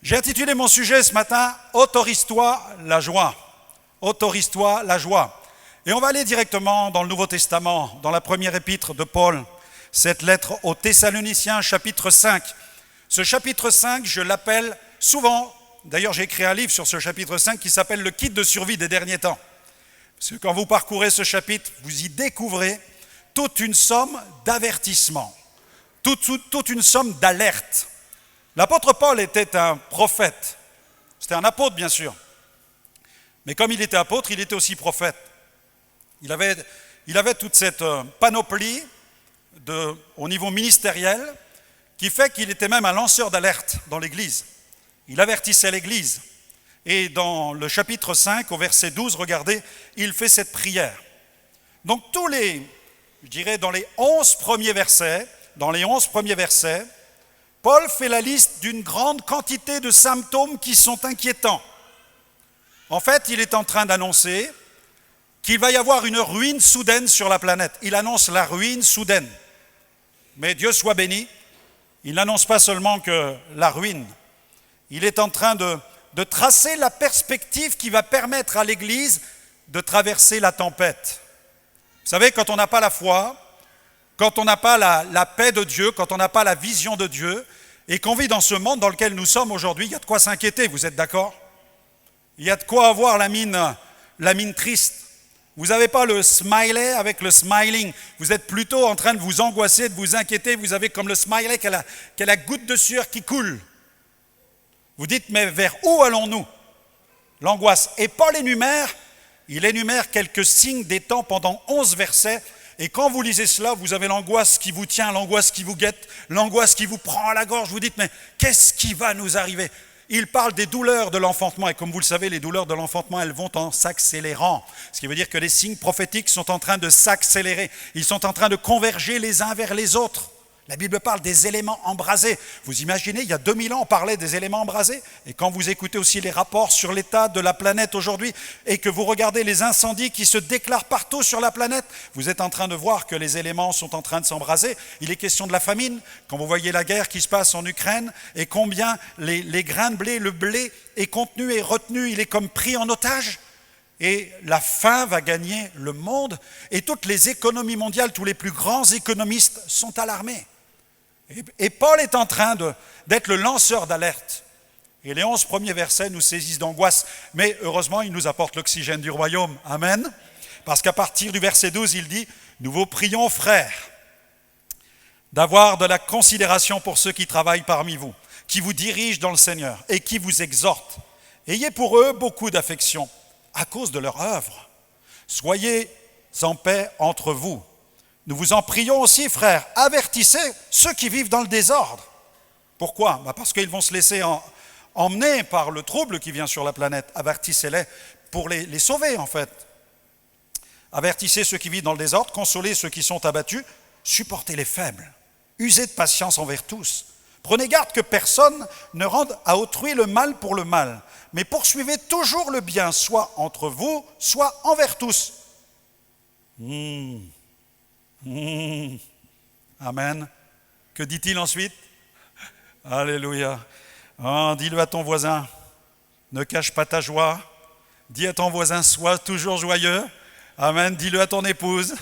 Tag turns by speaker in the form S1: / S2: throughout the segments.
S1: J'ai intitulé mon sujet ce matin « Autorise-toi la joie ». Autorise-toi la joie. Et on va aller directement dans le Nouveau Testament, dans la première épître de Paul, cette lettre aux Thessaloniciens, chapitre 5. Ce chapitre 5, je l'appelle souvent, d'ailleurs j'ai écrit un livre sur ce chapitre 5 qui s'appelle « Le kit de survie des derniers temps ». Parce que quand vous parcourez ce chapitre, vous y découvrez toute une somme d'avertissements, toute une somme d'alertes. L'apôtre Paul était un prophète, c'était un apôtre bien sûr, mais comme il était apôtre, il était aussi prophète. Il avait toute cette panoplie au niveau ministériel qui fait qu'il était même un lanceur d'alerte dans l'Église. Il avertissait l'Église. Et dans le chapitre 5, au verset 12, regardez, il fait cette prière. Donc dans les 11 premiers versets, Paul fait la liste d'une grande quantité de symptômes qui sont inquiétants. En fait, il est en train d'annoncer qu'il va y avoir une ruine soudaine sur la planète. Il annonce la ruine soudaine. Mais Dieu soit béni, il n'annonce pas seulement que la ruine. Il est en train de tracer la perspective qui va permettre à l'Église de traverser la tempête. Vous savez, quand on n'a pas la foi, quand on n'a pas la paix de Dieu, quand on n'a pas la vision de Dieu, et qu'on vit dans ce monde dans lequel nous sommes aujourd'hui, il y a de quoi s'inquiéter, vous êtes d'accord ? Il y a de quoi avoir la mine triste. Vous n'avez pas le smiley avec le smiling. Vous êtes plutôt en train de vous angoisser, de vous inquiéter. Vous avez comme le smiley qui a la goutte de sueur qui coule. Vous dites, mais vers où allons-nous ? L'angoisse. Et Paul il énumère quelques signes des temps pendant 11 versets. Et quand vous lisez cela, vous avez l'angoisse qui vous tient, l'angoisse qui vous guette, l'angoisse qui vous prend à la gorge. Vous dites, mais qu'est-ce qui va nous arriver ? Il parle des douleurs de l'enfantement. Et comme vous le savez, les douleurs de l'enfantement, elles vont en s'accélérant. Ce qui veut dire que les signes prophétiques sont en train de s'accélérer. Ils sont en train de converger les uns vers les autres. La Bible parle des éléments embrasés. Vous imaginez, il y a 2000 ans, on parlait des éléments embrasés. Et quand vous écoutez aussi les rapports sur l'état de la planète aujourd'hui et que vous regardez les incendies qui se déclarent partout sur la planète, vous êtes en train de voir que les éléments sont en train de s'embraser. Il est question de la famine. Quand vous voyez la guerre qui se passe en Ukraine et combien les grains de blé, le blé est contenu et retenu, il est comme pris en otage. Et la faim va gagner le monde. Et toutes les économies mondiales, tous les plus grands économistes sont alarmés. Et Paul est en train d'être le lanceur d'alerte. Et les 11 premiers versets nous saisissent d'angoisse. Mais heureusement, il nous apporte l'oxygène du royaume. Amen. Parce qu'à partir du verset 12, il dit « Nous vous prions, frères, d'avoir de la considération pour ceux qui travaillent parmi vous, qui vous dirigent dans le Seigneur et qui vous exhortent. Ayez pour eux beaucoup d'affection à cause de leur œuvre. Soyez en paix entre vous. Nous vous en prions aussi, frères, avertissez ceux qui vivent dans le désordre. » Pourquoi ? Parce qu'ils vont se laisser emmener par le trouble qui vient sur la planète. Avertissez-les pour les sauver, en fait. Avertissez ceux qui vivent dans le désordre, consolez ceux qui sont abattus, supportez les faibles, usez de patience envers tous. Prenez garde que personne ne rende à autrui le mal pour le mal, mais poursuivez toujours le bien, soit entre vous, soit envers tous. Amen. Que dit-il ensuite ? Alléluia. Oh, dis-le à ton voisin, ne cache pas ta joie. Dis à ton voisin, sois toujours joyeux. Amen. Dis-le à ton épouse,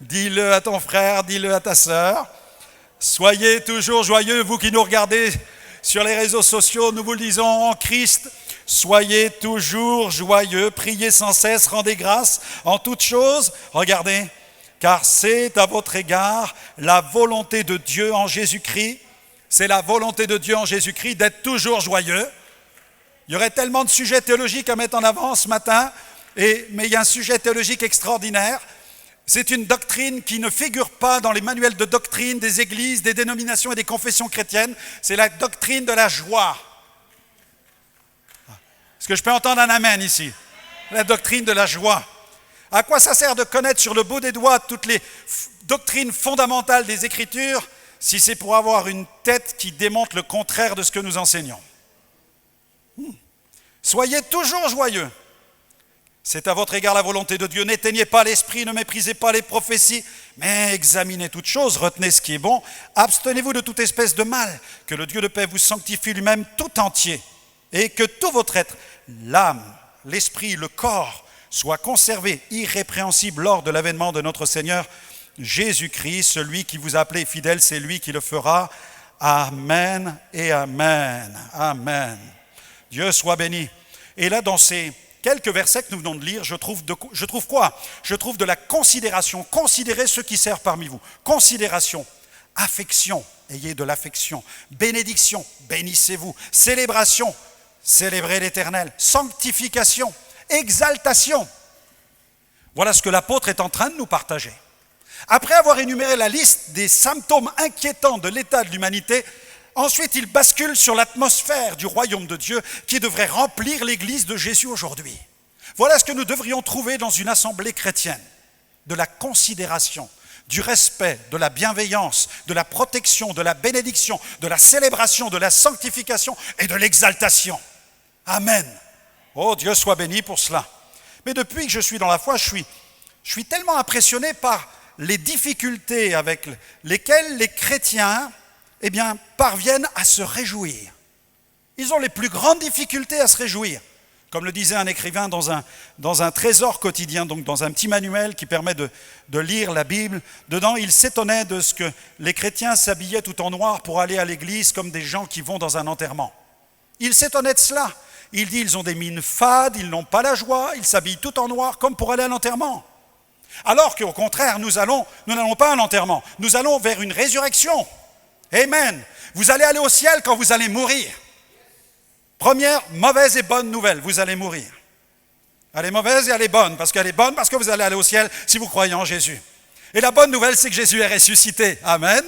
S1: dis-le à ton frère, dis-le à ta sœur. Soyez toujours joyeux, vous qui nous regardez sur les réseaux sociaux, nous vous le disons en Christ. Soyez toujours joyeux, priez sans cesse, rendez grâce en toutes choses. Regardez. Car c'est à votre égard la volonté de Dieu en Jésus-Christ. C'est la volonté de Dieu en Jésus-Christ d'être toujours joyeux. Il y aurait tellement de sujets théologiques à mettre en avant ce matin, mais il y a un sujet théologique extraordinaire. C'est une doctrine qui ne figure pas dans les manuels de doctrine des églises, des dénominations et des confessions chrétiennes. C'est la doctrine de la joie. Est-ce que je peux entendre un amen ici ? La doctrine de la joie. À quoi ça sert de connaître sur le bout des doigts toutes les doctrines fondamentales des Écritures si c'est pour avoir une tête qui démontre le contraire de ce que nous enseignons ? Soyez toujours joyeux. C'est à votre égard la volonté de Dieu. N'éteignez pas l'esprit, ne méprisez pas les prophéties, mais examinez toutes choses, retenez ce qui est bon. Abstenez-vous de toute espèce de mal, que le Dieu de paix vous sanctifie lui-même tout entier. et que tout votre être, l'âme, l'esprit, le corps, soit conservé irrépréhensible lors de l'avènement de notre Seigneur Jésus-Christ, celui qui vous a appelé fidèle, c'est lui qui le fera. Amen et Amen. Amen. Dieu soit béni. Et là, dans ces quelques versets que nous venons de lire, je trouve quoi? Je trouve de la considération. Considérez ceux qui servent parmi vous. Considération, affection, ayez de l'affection. Bénédiction, bénissez-vous. Célébration, célébrez l'Éternel. Sanctification, exaltation. Voilà ce que l'apôtre est en train de nous partager. Après avoir énuméré la liste des symptômes inquiétants de l'état de l'humanité, ensuite il bascule sur l'atmosphère du royaume de Dieu qui devrait remplir l'église de Jésus aujourd'hui. Voilà ce que nous devrions trouver dans une assemblée chrétienne. De la considération, du respect, de la bienveillance, de la protection, de la bénédiction, de la célébration, de la sanctification et de l'exaltation. Amen. Oh, Dieu soit béni pour cela. Mais depuis que je suis dans la foi, je suis tellement impressionné par les difficultés avec lesquelles les chrétiens parviennent à se réjouir. Ils ont les plus grandes difficultés à se réjouir. Comme le disait un écrivain dans un trésor quotidien, donc dans un petit manuel qui permet de lire la Bible, dedans il s'étonnait de ce que les chrétiens s'habillaient tout en noir pour aller à l'église comme des gens qui vont dans un enterrement. Il s'étonnait de cela. Il dit ils ont des mines fades, ils n'ont pas la joie, ils s'habillent tout en noir comme pour aller à l'enterrement. Alors qu'au contraire, nous n'allons pas à l'enterrement, nous allons vers une résurrection. Amen. Vous allez aller au ciel quand vous allez mourir. Première mauvaise et bonne nouvelle, vous allez mourir. Elle est mauvaise et elle est bonne, parce qu'elle est bonne parce que vous allez aller au ciel si vous croyez en Jésus. Et la bonne nouvelle, c'est que Jésus est ressuscité. Amen.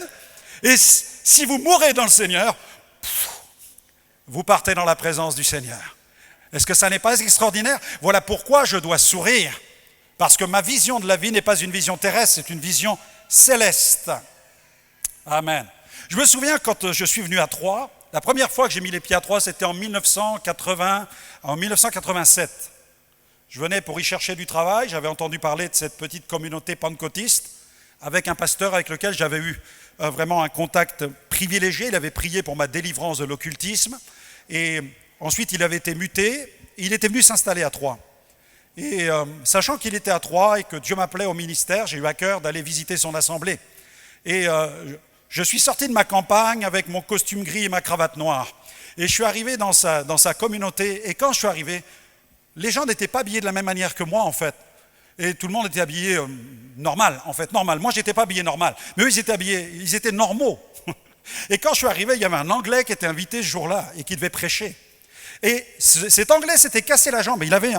S1: Et si vous mourrez dans le Seigneur, vous partez dans la présence du Seigneur. Est-ce que ça n'est pas extraordinaire? Voilà pourquoi je dois sourire. Parce que ma vision de la vie n'est pas une vision terrestre, c'est une vision céleste. Amen. Je me souviens quand je suis venu à Troyes, la première fois que j'ai mis les pieds à Troyes, c'était en 1987. Je venais pour y chercher du travail, j'avais entendu parler de cette petite communauté pentecôtiste avec un pasteur avec lequel j'avais eu vraiment un contact privilégié. Il avait prié pour ma délivrance de l'occultisme et ensuite il avait été muté, il était venu s'installer à Troyes. Et sachant qu'il était à Troyes et que Dieu m'appelait au ministère, j'ai eu à cœur d'aller visiter son assemblée. Et je suis sorti de ma campagne avec mon costume gris et ma cravate noire. Et je suis arrivé dans sa communauté. Et quand je suis arrivé, les gens n'étaient pas habillés de la même manière que moi, en fait. Et tout le monde était habillé normal, en fait, normal. Moi, je n'étais pas habillé normal. Mais eux, ils étaient normaux. Et quand je suis arrivé, il y avait un Anglais qui était invité ce jour-là et qui devait prêcher. Et cet Anglais s'était cassé la jambe. Il avait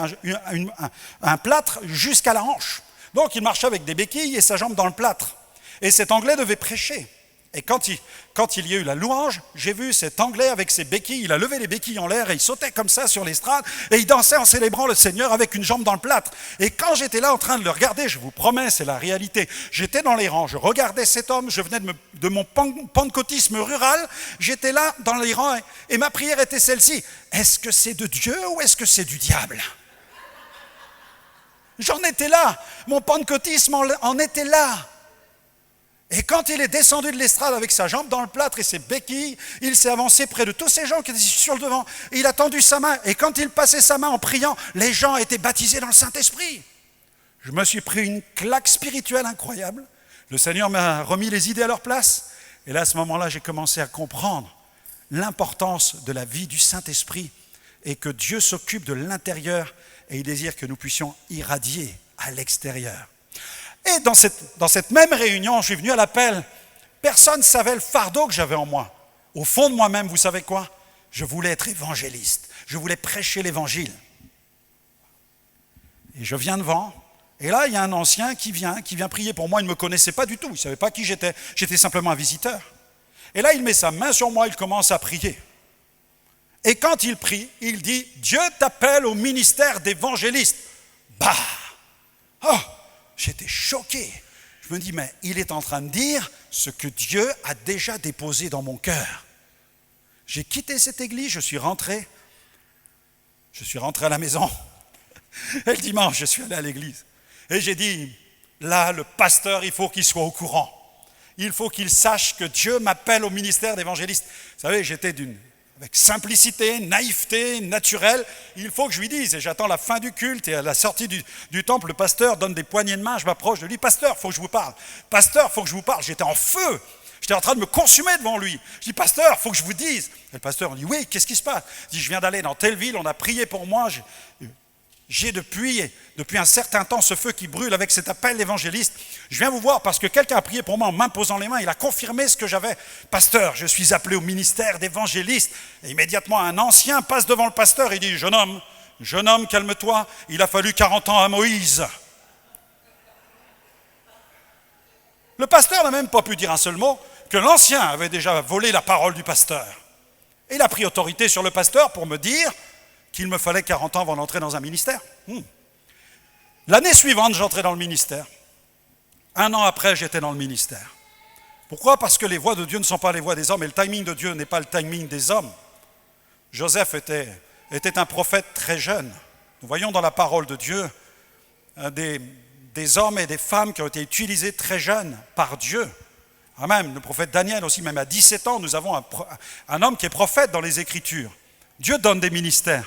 S1: un plâtre jusqu'à la hanche. Donc il marchait avec des béquilles et sa jambe dans le plâtre. Et cet Anglais devait prêcher. Et quand il y a eu la louange, j'ai vu cet Anglais avec ses béquilles. Il a levé les béquilles en l'air et il sautait comme ça sur l'estrade. Et il dansait en célébrant le Seigneur avec une jambe dans le plâtre. Et quand j'étais là en train de le regarder, je vous promets, c'est la réalité. J'étais dans les rangs, je regardais cet homme, je venais de mon pentecôtisme rural. J'étais là dans les rangs et ma prière était celle-ci. Est-ce que c'est de Dieu ou est-ce que c'est du diable? J'en étais là. Mon pentecôtisme en était là. Et quand il est descendu de l'estrade avec sa jambe dans le plâtre et ses béquilles, il s'est avancé près de tous ces gens qui étaient sur le devant. Et il a tendu sa main. Et quand il passait sa main en priant, les gens étaient baptisés dans le Saint-Esprit. Je me suis pris une claque spirituelle incroyable. Le Seigneur m'a remis les idées à leur place. Et là, à ce moment-là, j'ai commencé à comprendre l'importance de la vie du Saint-Esprit et que Dieu s'occupe de l'intérieur et il désire que nous puissions irradier à l'extérieur. Et dans cette même réunion, je suis venu à l'appel. Personne ne savait le fardeau que j'avais en moi. Au fond de moi-même, vous savez quoi? Je voulais être évangéliste. Je voulais prêcher l'évangile. Et je viens devant. Et là, il y a un ancien qui vient prier pour moi. Il ne me connaissait pas du tout. Il ne savait pas qui j'étais. J'étais simplement un visiteur. Et là, il met sa main sur moi. Il commence à prier. Et quand il prie, il dit « Dieu t'appelle au ministère d'évangéliste. » Bah! Oh! J'étais choqué. Je me dis, mais il est en train de dire ce que Dieu a déjà déposé dans mon cœur. J'ai quitté cette église, je suis rentré à la maison. Et le dimanche, je suis allé à l'église. Et j'ai dit, là, le pasteur, il faut qu'il soit au courant. Il faut qu'il sache que Dieu m'appelle au ministère d'évangéliste. Vous savez, j'étais avec simplicité, naïveté, naturel. Il faut que je lui dise, et j'attends la fin du culte, et à la sortie du temple, le pasteur donne des poignées de main, je m'approche de lui, pasteur, il faut que je vous parle. Pasteur, il faut que je vous parle. J'étais en feu, j'étais en train de me consumer devant lui. Je dis, pasteur, il faut que je vous dise. Et le pasteur me dit, oui, qu'est-ce qui se passe? Je dis, je viens d'aller dans telle ville, on a prié pour moi, j'ai depuis un certain temps ce feu qui brûle avec cet appel d'évangéliste. Je viens vous voir parce que quelqu'un a prié pour moi en m'imposant les mains. Il a confirmé ce que j'avais. Pasteur, je suis appelé au ministère d'évangéliste. Et immédiatement, un ancien passe devant le pasteur et dit, jeune homme, calme-toi. Il a fallu 40 ans à Moïse. Le pasteur n'a même pas pu dire un seul mot, que l'ancien avait déjà volé la parole du pasteur. Et il a pris autorité sur le pasteur pour me dire qu'il me fallait 40 ans avant d'entrer dans un ministère. L'année suivante, j'entrais dans le ministère. 1 an après, j'étais dans le ministère. Pourquoi? Parce que les voies de Dieu ne sont pas les voies des hommes, et le timing de Dieu n'est pas le timing des hommes. Joseph était un prophète très jeune. Nous voyons dans la parole de Dieu des hommes et des femmes qui ont été utilisés très jeunes par Dieu. Même le prophète Daniel aussi, même à 17 ans, nous avons un homme qui est prophète dans les Écritures. Dieu donne des ministères.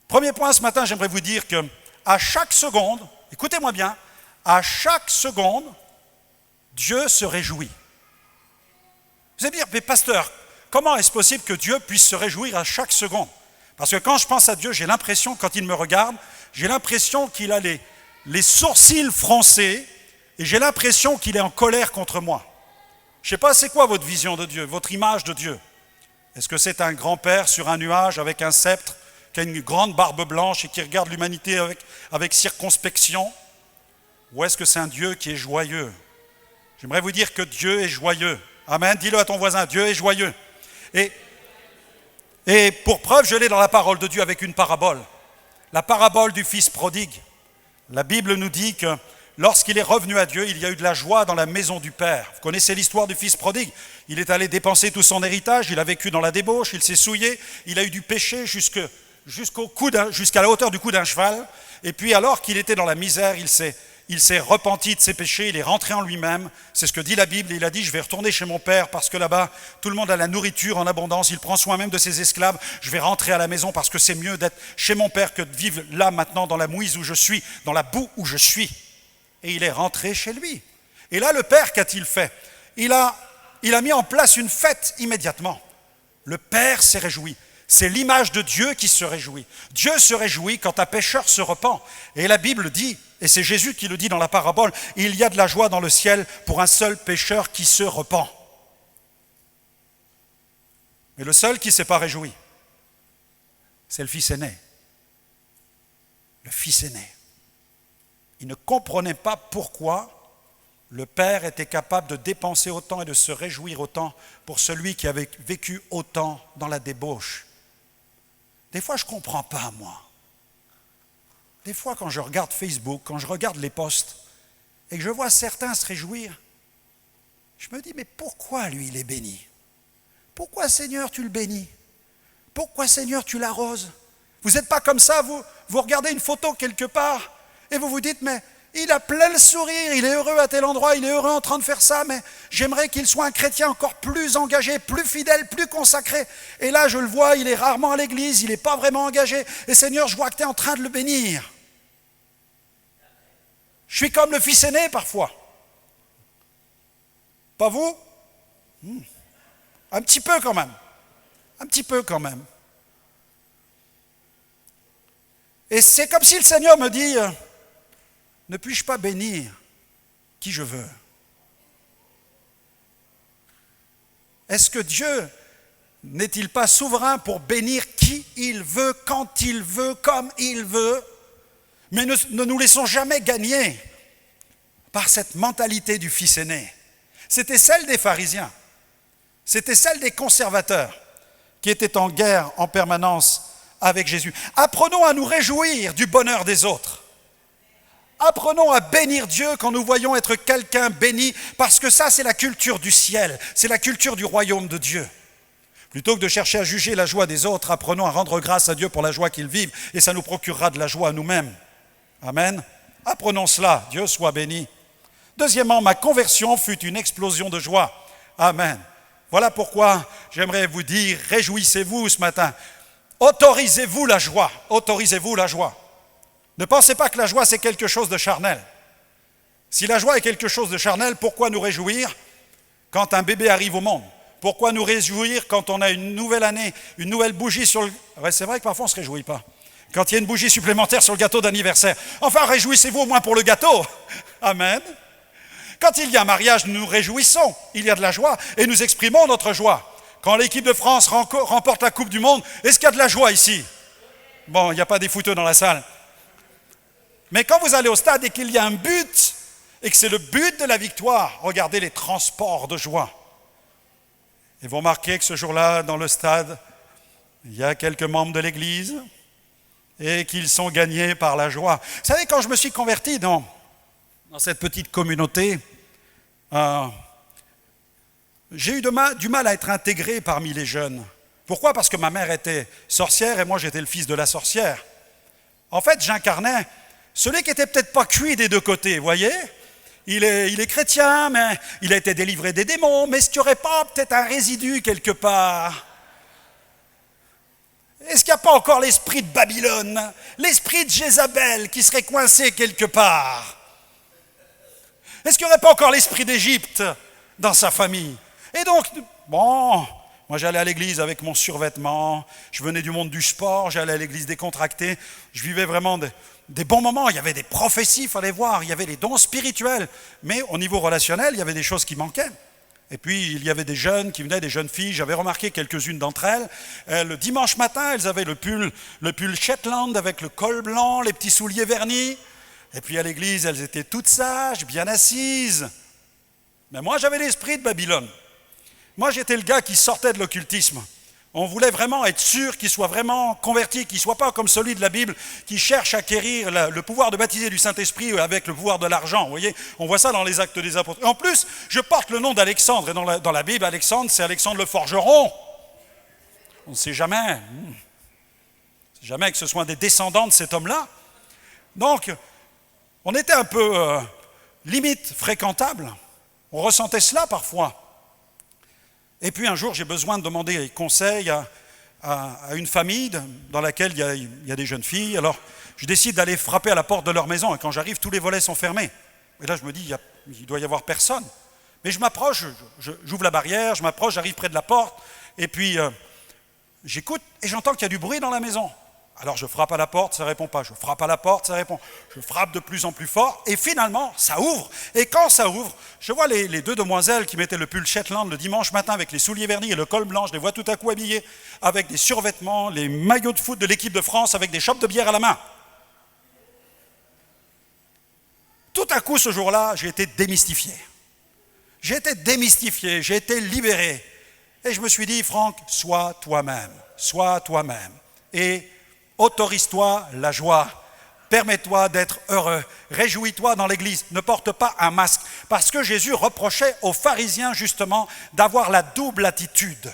S1: Premier point ce matin, j'aimerais vous dire que à chaque seconde, écoutez-moi bien, à chaque seconde, Dieu se réjouit. Vous allez me dire, mais pasteur, comment est-ce possible que Dieu puisse se réjouir à chaque seconde? Parce que quand je pense à Dieu, j'ai l'impression, quand il me regarde, j'ai l'impression qu'il a les sourcils froncés et j'ai l'impression qu'il est en colère contre moi. Je ne sais pas, c'est quoi votre vision de Dieu, votre image de Dieu? Est-ce que c'est un grand-père sur un nuage avec un sceptre, qui a une grande barbe blanche et qui regarde l'humanité avec circonspection? Ou est-ce que c'est un Dieu qui est joyeux? J'aimerais vous dire que Dieu est joyeux. Amen. Dis-le à ton voisin, Dieu est joyeux. Et pour preuve, je l'ai dans la parole de Dieu avec une parabole. La parabole du fils prodigue. La Bible nous dit que lorsqu'il est revenu à Dieu, il y a eu de la joie dans la maison du Père. Vous connaissez l'histoire du fils prodigue. Il est allé dépenser tout son héritage, il a vécu dans la débauche, il s'est souillé, il a eu du péché jusqu'à la hauteur du cou d'un cheval. Et puis alors qu'il était dans la misère, il s'est repenti de ses péchés, il est rentré en lui-même. C'est ce que dit la Bible. Il a dit, je vais retourner chez mon père parce que là-bas, tout le monde a la nourriture en abondance. Il prend soin même de ses esclaves. Je vais rentrer à la maison parce que c'est mieux d'être chez mon père que de vivre là maintenant dans la mouise où je suis, dans la boue où je suis. Et il est rentré chez lui. Et là, le père, qu'a-t-il fait? Il a mis en place une fête immédiatement. Le père s'est réjoui. C'est l'image de Dieu qui se réjouit. Dieu se réjouit quand un pécheur se repent. Et la Bible dit, et c'est Jésus qui le dit dans la parabole, il y a de la joie dans le ciel pour un seul pécheur qui se repent. Mais le seul qui ne s'est pas réjoui, c'est le fils aîné. Le fils aîné. Il ne comprenait pas pourquoi le père était capable de dépenser autant et de se réjouir autant pour celui qui avait vécu autant dans la débauche. Des fois, je ne comprends pas, moi. Des fois, quand je regarde Facebook, quand je regarde les posts, et que je vois certains se réjouir, je me dis, mais pourquoi lui, il est béni? Pourquoi, Seigneur, tu le bénis? Pourquoi, Seigneur, tu l'arroses? Vous n'êtes pas comme ça, vous regardez une photo quelque part, et vous vous dites, mais il a plein le sourire, il est heureux à tel endroit, il est heureux en train de faire ça, mais j'aimerais qu'il soit un chrétien encore plus engagé, plus fidèle, plus consacré. Et là, je le vois, il est rarement à l'église, il n'est pas vraiment engagé. Et Seigneur, je vois que tu es en train de le bénir. Je suis comme le fils aîné parfois. Pas vous? Un petit peu quand même. Un petit peu quand même. Et c'est comme si le Seigneur me dit, ne puis-je pas bénir qui je veux? Est-ce que Dieu n'est-il pas souverain pour bénir qui il veut, quand il veut, comme il veut? Mais ne nous laissons jamais gagner par cette mentalité du fils aîné. C'était celle des pharisiens, c'était celle des conservateurs qui étaient en guerre en permanence avec Jésus. Apprenons à nous réjouir du bonheur des autres. Apprenons à bénir Dieu quand nous voyons être quelqu'un béni, parce que ça, c'est la culture du ciel, c'est la culture du royaume de Dieu. Plutôt que de chercher à juger la joie des autres, apprenons à rendre grâce à Dieu pour la joie qu'ils vivent, et ça nous procurera de la joie à nous-mêmes. Amen. Apprenons cela, Dieu soit béni. Deuxièmement, ma conversion fut une explosion de joie. Amen. Voilà pourquoi j'aimerais vous dire, réjouissez-vous ce matin. Autorisez-vous la joie. Autorisez-vous la joie. Ne pensez pas que la joie, c'est quelque chose de charnel. Si la joie est quelque chose de charnel, pourquoi nous réjouir quand un bébé arrive au monde? Pourquoi nous réjouir quand on a une nouvelle année, une nouvelle bougie sur le... Ouais, c'est vrai que parfois on ne se réjouit pas. Quand il y a une bougie supplémentaire sur le gâteau d'anniversaire. Enfin, réjouissez-vous au moins pour le gâteau. Amen. Quand il y a un mariage, nous nous réjouissons. Il y a de la joie et nous exprimons notre joie. Quand l'équipe de France remporte la Coupe du Monde, est-ce qu'il y a de la joie ici? Bon, il n'y a pas des fouteux dans la salle. Mais quand vous allez au stade et qu'il y a un but, et que c'est le but de la victoire, regardez les transports de joie. Et vous remarquez que ce jour-là, dans le stade, il y a quelques membres de l'Église et qu'ils sont gagnés par la joie. Vous savez, quand je me suis converti dans cette petite communauté, j'ai eu du mal à être intégré parmi les jeunes. Pourquoi? Parce que ma mère était sorcière et moi j'étais le fils de la sorcière. En fait, j'incarnais celui qui n'était peut-être pas cuit des deux côtés, vous voyez? Il est chrétien, mais il a été délivré des démons, mais est-ce qu'il n'y aurait pas peut-être un résidu quelque part? Est-ce qu'il n'y a pas encore l'esprit de Babylone, l'esprit de Jézabel qui serait coincé quelque part? Est-ce qu'il n'y aurait pas encore l'esprit d'Égypte dans sa famille? Et donc, bon, moi j'allais à l'église avec mon survêtement, je venais du monde du sport, j'allais à l'église décontractée, je vivais vraiment des bons moments, il y avait des prophéties, il fallait voir, il y avait des dons spirituels, mais au niveau relationnel, il y avait des choses qui manquaient. Et puis, il y avait des jeunes qui venaient, des jeunes filles, j'avais remarqué quelques-unes d'entre elles. Le dimanche matin, elles avaient le pull Shetland avec le col blanc, les petits souliers vernis. Et puis à l'église, elles étaient toutes sages, bien assises. Mais moi, j'avais l'esprit de Babylone. Moi, j'étais le gars qui sortait de l'occultisme. On voulait vraiment être sûr qu'il soit vraiment converti, qu'il ne soit pas comme celui de la Bible qui cherche à acquérir le pouvoir de baptiser du Saint-Esprit avec le pouvoir de l'argent. Vous voyez, on voit ça dans les Actes des Apôtres. Et en plus, je porte le nom d'Alexandre. Et dans la Bible, Alexandre, c'est Alexandre le forgeron. On ne sait jamais. Jamais que ce soit des descendants de cet homme-là. Donc, on était un peu limite fréquentable. On ressentait cela parfois. Et puis un jour, j'ai besoin de demander conseil à une famille dans laquelle il y a des jeunes filles. Alors, je décide d'aller frapper à la porte de leur maison. Et quand j'arrive, tous les volets sont fermés. Et là, je me dis, il doit y avoir personne. Mais je m'approche, j'ouvre la barrière, je m'approche, j'arrive près de la porte. Et puis, j'écoute et j'entends qu'il y a du bruit dans la maison. Alors je frappe à la porte, ça ne répond pas. Je frappe à la porte, ça répond. Je frappe de plus en plus fort et finalement, ça ouvre. Et quand ça ouvre, je vois les deux demoiselles qui mettaient le pull Shetland le dimanche matin avec les souliers vernis et le col blanc. Je les vois tout à coup habillées avec des survêtements, les maillots de foot de l'équipe de France avec des chopes de bière à la main. Tout à coup, ce jour-là, j'ai été démystifié. J'ai été libéré. Et je me suis dit, Franck, sois toi-même. Et autorise-toi la joie, permets-toi d'être heureux, réjouis-toi dans l'église, ne porte pas un masque, parce que Jésus reprochait aux pharisiens justement d'avoir la double attitude. Vous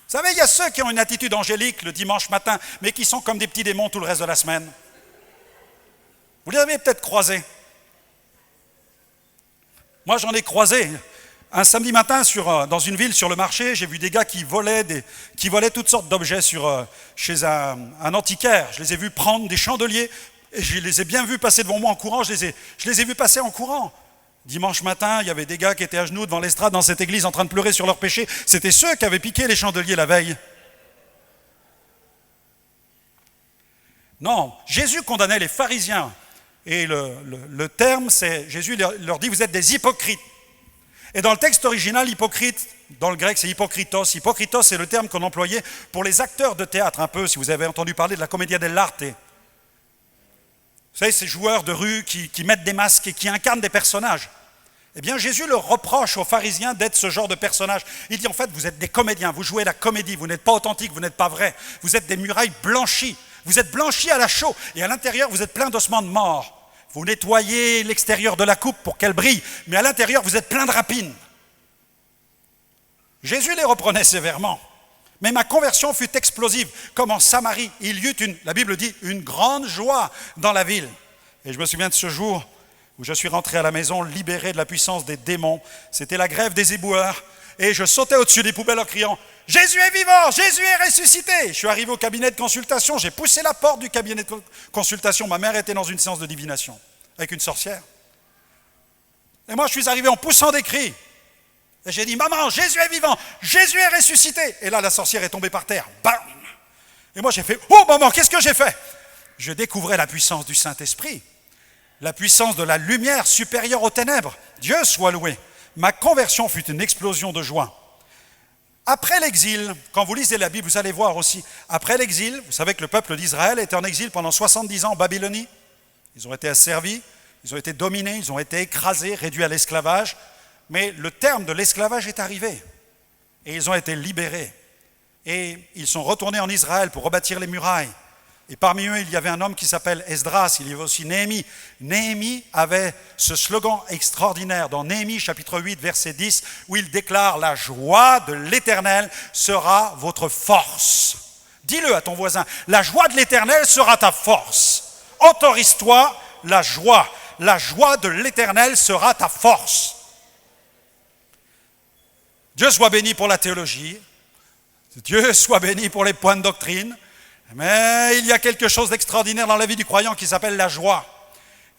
S1: savez, il y a ceux qui ont une attitude angélique le dimanche matin, mais qui sont comme des petits démons tout le reste de la semaine. Vous les avez peut-être croisés. Moi, j'en ai croisé. Un samedi matin, dans une ville, sur le marché, j'ai vu des gars qui volaient toutes sortes d'objets chez un antiquaire. Je les ai vus prendre des chandeliers et je les ai bien vus passer devant moi en courant. Je les ai vus passer en courant. Dimanche matin, il y avait des gars qui étaient à genoux devant l'estrade dans cette église en train de pleurer sur leurs péchés. C'était ceux qui avaient piqué les chandeliers la veille. Non, Jésus condamnait les pharisiens. Et le terme, c'est, Jésus leur dit, vous êtes des hypocrites. Et dans le texte original, hypocrite, dans le grec, c'est hypocritos. Hypocritos, c'est le terme qu'on employait pour les acteurs de théâtre, un peu, si vous avez entendu parler de la commedia dell'arte. Vous savez, ces joueurs de rue qui mettent des masques et qui incarnent des personnages. Eh bien, Jésus leur reproche aux pharisiens d'être ce genre de personnage. Il dit, en fait, vous êtes des comédiens, vous jouez la comédie, vous n'êtes pas authentiques, vous n'êtes pas vrais. Vous êtes des murailles blanchies. Vous êtes blanchis à la chaux. Et à l'intérieur, vous êtes plein d'ossements de mort. Vous nettoyez l'extérieur de la coupe pour qu'elle brille, mais à l'intérieur, vous êtes plein de rapines. Jésus les reprenait sévèrement. Mais ma conversion fut explosive, comme en Samarie. Il y eut, la Bible dit, une grande joie dans la ville. Et je me souviens de ce jour où je suis rentré à la maison, libéré de la puissance des démons. C'était la grève des éboueurs. et je sautais au-dessus des poubelles en criant « Jésus est vivant, Jésus est ressuscité !» Je suis arrivé au cabinet de consultation, j'ai poussé la porte du cabinet de consultation. Ma mère était dans une séance de divination avec une sorcière. Et moi, je suis arrivé en poussant des cris. Et j'ai dit « Maman, Jésus est vivant, Jésus est ressuscité !» Et là, la sorcière est tombée par terre. Bam ! Et moi, j'ai fait « Oh maman, qu'est-ce que j'ai fait ?» Je découvrais la puissance du Saint-Esprit, la puissance de la lumière supérieure aux ténèbres. Dieu soit loué. Ma conversion fut une explosion de joie. Après l'exil, quand vous lisez la Bible, vous allez voir aussi, après l'exil, vous savez que le peuple d'Israël était en exil pendant 70 ans en Babylonie. Ils ont été asservis, ils ont été dominés, ils ont été écrasés, réduits à l'esclavage. Mais le terme de l'esclavage est arrivé. Et ils ont été libérés. Et ils sont retournés en Israël pour rebâtir les murailles. Et parmi eux, il y avait un homme qui s'appelle Esdras, il y avait aussi Néhémie. Néhémie avait ce slogan extraordinaire dans Néhémie chapitre 8, verset 10, où il déclare « La joie de l'Éternel sera votre force ». Dis-le à ton voisin, la joie de l'Éternel sera ta force. Autorise-toi la joie de l'Éternel sera ta force. Dieu soit béni pour la théologie, Dieu soit béni pour les points de doctrine. Mais il y a quelque chose d'extraordinaire dans la vie du croyant qui s'appelle la joie.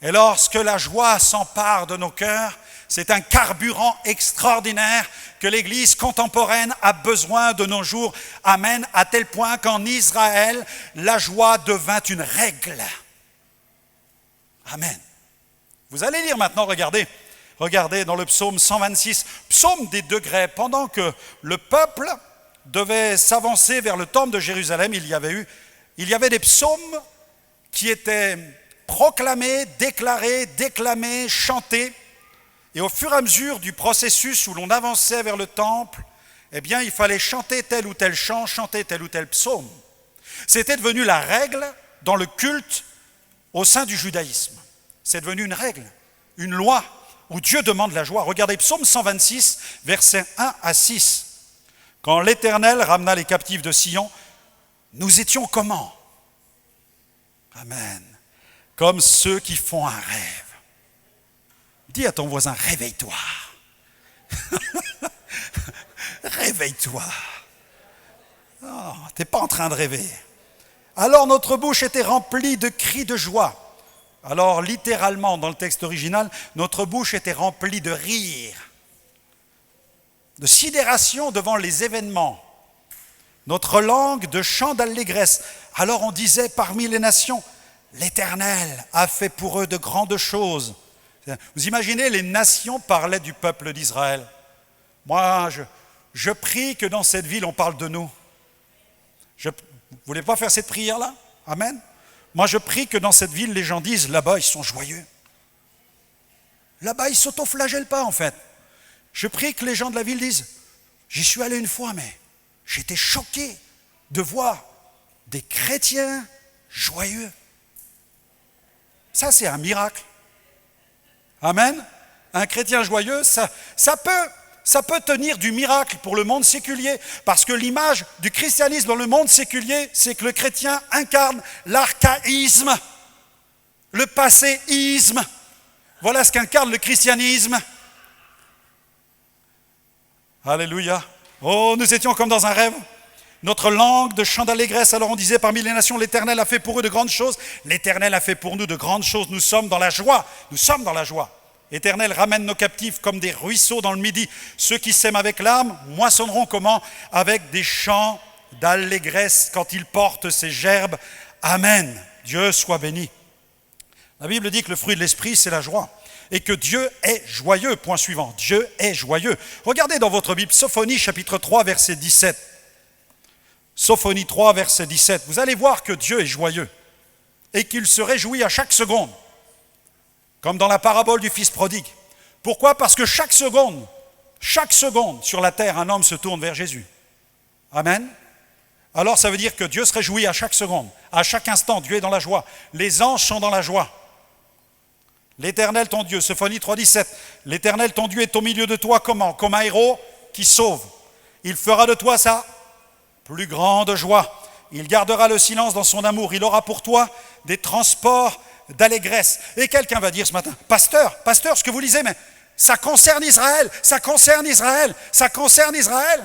S1: Et lorsque la joie s'empare de nos cœurs, c'est un carburant extraordinaire que l'Église contemporaine a besoin de nos jours. Amen, à tel point qu'en Israël, la joie devint une règle. Amen. Vous allez lire maintenant, regardez dans le psaume 126, psaume des degrés. Pendant que le peuple devait s'avancer vers le temple de Jérusalem, il y avait des psaumes qui étaient proclamés, déclarés, déclamés, chantés. Et au fur et à mesure du processus où l'on avançait vers le temple, eh bien, il fallait chanter tel ou tel chant, chanter tel ou tel psaume. C'était devenu la règle dans le culte au sein du judaïsme. C'est devenu une règle, une loi où Dieu demande la joie. Regardez psaume 126, versets 1 à 6. Quand l'Éternel ramena les captifs de Sion, nous étions comment? Amen. Comme ceux qui font un rêve. Dis à ton voisin, réveille-toi. Réveille-toi. Oh, tu n'es pas en train de rêver. Alors notre bouche était remplie de cris de joie. Alors littéralement, dans le texte original, notre bouche était remplie de rire, de sidération devant les événements, notre langue de chant d'allégresse. Alors on disait parmi les nations, l'Éternel a fait pour eux de grandes choses. Vous imaginez, les nations parlaient du peuple d'Israël. Moi, je prie que dans cette ville, on parle de nous. Vous ne voulez pas faire cette prière-là? Amen. Moi, je prie que dans cette ville, les gens disent, là-bas, ils sont joyeux. Là-bas, ils ne s'autoflagellent pas, en fait. Je prie que les gens de la ville disent, j'y suis allé une fois, mais j'étais choqué de voir des chrétiens joyeux. Ça, c'est un miracle. Amen. Un chrétien joyeux, ça peut tenir du miracle pour le monde séculier, parce que l'image du christianisme dans le monde séculier, c'est que le chrétien incarne l'archaïsme, le passéisme. Voilà ce qu'incarne le christianisme. Alléluia. Oh, nous étions comme dans un rêve. Notre langue de chant d'allégresse, alors on disait parmi les nations, l'Éternel a fait pour eux de grandes choses. L'Éternel a fait pour nous de grandes choses. Nous sommes dans la joie. Nous sommes dans la joie. L'Éternel ramène nos captifs comme des ruisseaux dans le midi. Ceux qui sèment avec l'âme moissonneront comment? Avec des chants d'allégresse quand ils portent ces gerbes. Amen. Dieu soit béni. La Bible dit que le fruit de l'esprit, c'est la joie. Et que Dieu est joyeux. Point suivant. Dieu est joyeux. Regardez dans votre Bible, Sophonie chapitre 3, verset 17. Sophonie 3, verset 17. Vous allez voir que Dieu est joyeux et qu'il se réjouit à chaque seconde, comme dans la parabole du fils prodigue. Pourquoi? Parce que chaque seconde sur la terre, un homme se tourne vers Jésus. Amen. Alors ça veut dire que Dieu se réjouit à chaque seconde, à chaque instant. Dieu est dans la joie. Les anges sont dans la joie. L'Éternel ton Dieu, Sophonie 3, 17. L'Éternel ton Dieu est au milieu de toi comment? Comme un héros qui sauve. Il fera de toi sa plus grande joie. Il gardera le silence dans son amour. Il aura pour toi des transports d'allégresse. Et quelqu'un va dire ce matin, pasteur, ce que vous lisez, mais Ça concerne Israël, ça concerne Israël, ça concerne Israël.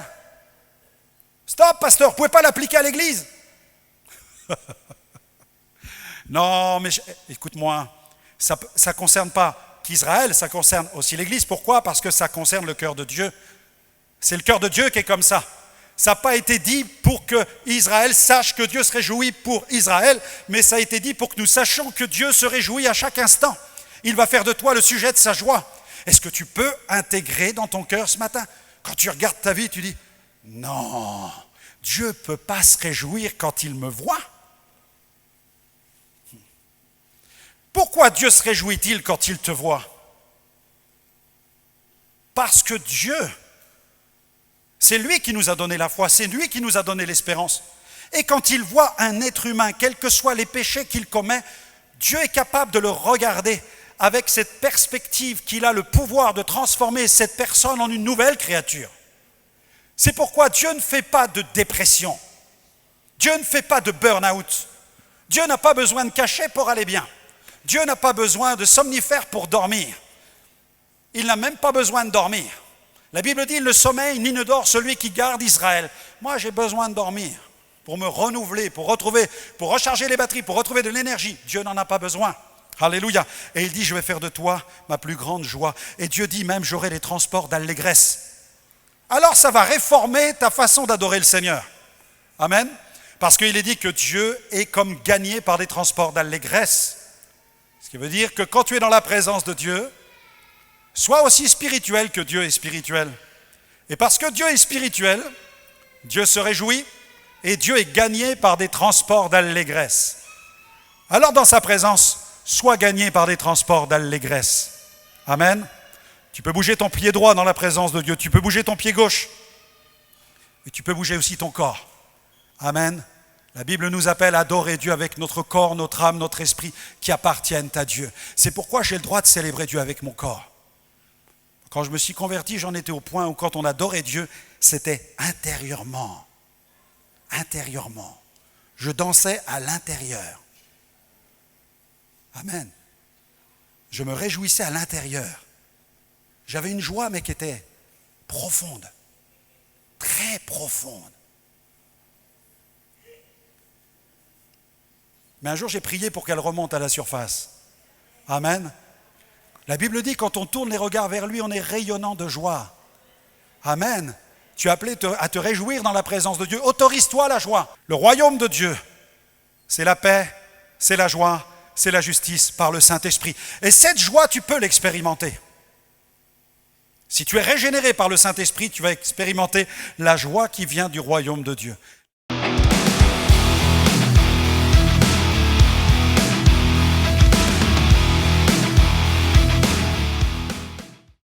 S1: Stop, pasteur, vous ne pouvez pas l'appliquer à l'Église. Non, mais écoute-moi, ça ne concerne pas qu'Israël, ça concerne aussi l'Église. Pourquoi? Parce que ça concerne le cœur de Dieu. C'est le cœur de Dieu qui est comme ça. Ça n'a pas été dit pour que Israël sache que Dieu se réjouit pour Israël, mais ça a été dit pour que nous sachions que Dieu se réjouit à chaque instant. Il va faire de toi le sujet de sa joie. Est-ce que tu peux intégrer dans ton cœur ce matin? Quand tu regardes ta vie, tu dis, non, Dieu ne peut pas se réjouir quand il me voit. Pourquoi Dieu se réjouit-il quand il te voit? Parce que Dieu, c'est lui qui nous a donné la foi, c'est lui qui nous a donné l'espérance. Et quand il voit un être humain, quels que soient les péchés qu'il commet, Dieu est capable de le regarder avec cette perspective qu'il a le pouvoir de transformer cette personne en une nouvelle créature. C'est pourquoi Dieu ne fait pas de dépression. Dieu ne fait pas de burn-out. Dieu n'a pas besoin de cachet pour aller bien. Dieu n'a pas besoin de somnifères pour dormir. Il n'a même pas besoin de dormir. La Bible dit, le sommeil, ni ne dort celui qui garde Israël. Moi, j'ai besoin de dormir pour me renouveler, pour recharger les batteries, pour retrouver de l'énergie. Dieu n'en a pas besoin. Alléluia. Et il dit, je vais faire de toi ma plus grande joie. Et Dieu dit même, j'aurai les transports d'allégresse. Alors, ça va réformer ta façon d'adorer le Seigneur. Amen. Parce qu'il est dit que Dieu est comme gagné par des transports d'allégresse. Ce qui veut dire que quand tu es dans la présence de Dieu, sois aussi spirituel que Dieu est spirituel. Et parce que Dieu est spirituel, Dieu se réjouit et Dieu est gagné par des transports d'allégresse. Alors dans sa présence, sois gagné par des transports d'allégresse. Amen. Tu peux bouger ton pied droit dans la présence de Dieu, tu peux bouger ton pied gauche, mais tu peux bouger aussi ton corps. Amen. La Bible nous appelle à adorer Dieu avec notre corps, notre âme, notre esprit qui appartiennent à Dieu. C'est pourquoi j'ai le droit de célébrer Dieu avec mon corps. Quand je me suis converti, j'en étais au point où quand on adorait Dieu, c'était intérieurement. Intérieurement. Je dansais à l'intérieur. Amen. Je me réjouissais à l'intérieur. J'avais une joie, mais qui était profonde. Très profonde. Mais un jour, j'ai prié pour qu'elle remonte à la surface. Amen. La Bible dit, quand on tourne les regards vers lui, on est rayonnant de joie. Amen. Tu es appelé à te réjouir dans la présence de Dieu. Autorise-toi la joie. Le royaume de Dieu, c'est la paix, c'est la joie, c'est la justice par le Saint-Esprit. Et cette joie, tu peux l'expérimenter. Si tu es régénéré par le Saint-Esprit, tu vas expérimenter la joie qui vient du royaume de Dieu.